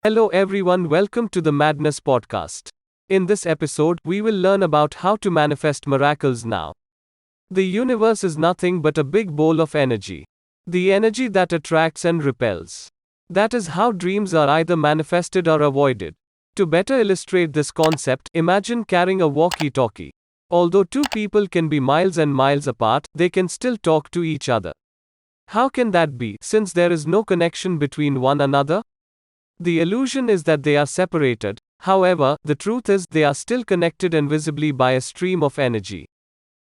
Hello everyone, welcome to the Madness Podcast. In this episode, we will learn about how to manifest miracles now. The universe is nothing but a big bowl of energy. The energy that attracts and repels. That is how dreams are either manifested or avoided. To better illustrate this concept, imagine carrying a walkie-talkie. Although two people can be miles and miles apart, they can still talk to each other. How can that be, since there is no connection between one another? The illusion is that they are separated. However, the truth is they are still connected invisibly by a stream of energy.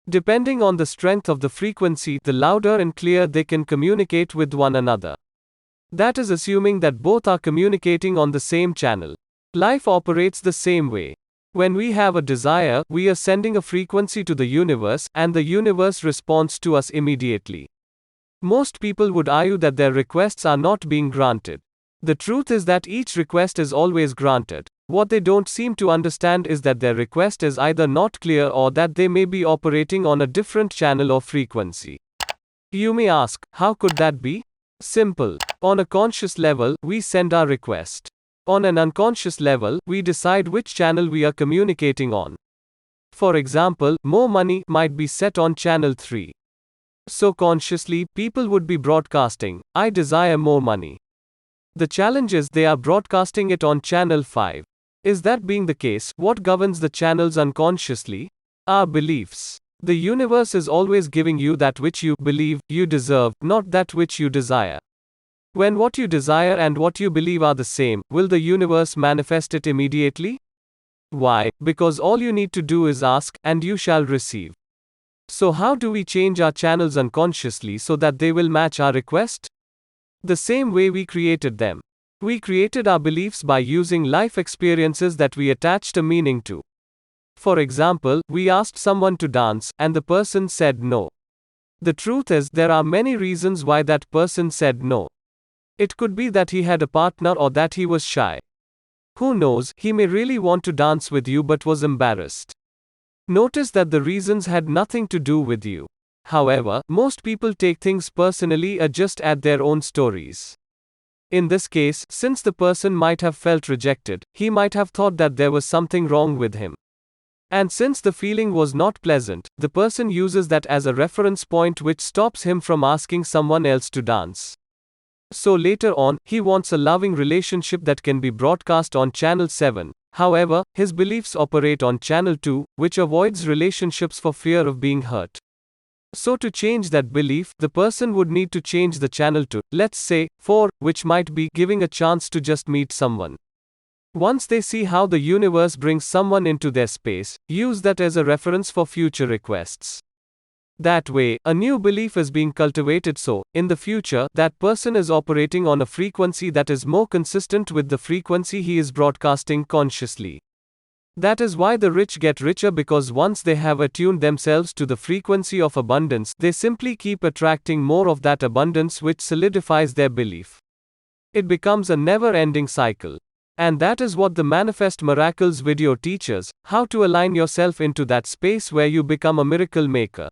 Depending on the strength of the frequency, the louder and clearer they can communicate with one another. That is assuming that both are communicating on the same channel. Life operates the same way. When we have a desire, we are sending a frequency to the universe, and the universe responds to us immediately. Most people would argue that their requests are not being granted. The truth is that each request is always granted. What they don't seem to understand is that their request is either not clear or that they may be operating on a different channel or frequency. You may ask, how could that be? Simple. On a conscious level, we send our request. On an unconscious level, we decide which channel we are communicating on. For example, more money might be set on channel 3. So consciously, people would be broadcasting, I desire more money. The challenge is they are broadcasting it on channel 5. Is that being the case, what governs the channels unconsciously? Our beliefs. The universe is always giving you that which you believe you deserve, not that which you desire. When what you desire and what you believe are the same, will the universe manifest it immediately? Why? Because all you need to do is ask, and you shall receive. So how do we change our channels unconsciously so that they will match our request? The same way we created them. We created our beliefs by using life experiences that we attached a meaning to. For example, we asked someone to dance, and the person said no. The truth is, there are many reasons why that person said no. It could be that he had a partner or that he was shy. Who knows, he may really want to dance with you but was embarrassed. Notice that the reasons had nothing to do with you. However, most people take things personally or just add their own stories. In this case, since the person might have felt rejected, he might have thought that there was something wrong with him. And since the feeling was not pleasant, the person uses that as a reference point which stops him from asking someone else to dance. So later on, he wants a loving relationship that can be broadcast on channel 7. However, his beliefs operate on channel 2, which avoids relationships for fear of being hurt. So to change that belief, the person would need to change the channel to, let's say, 4, which might be giving a chance to just meet someone. Once they see how the universe brings someone into their space, use that as a reference for future requests. That way, a new belief is being cultivated so, in the future, that person is operating on a frequency that is more consistent with the frequency he is broadcasting consciously. That is why the rich get richer, because once they have attuned themselves to the frequency of abundance, they simply keep attracting more of that abundance, which solidifies their belief. It becomes a never-ending cycle. And that is what the Manifest Miracles video teaches, how to align yourself into that space where you become a miracle maker.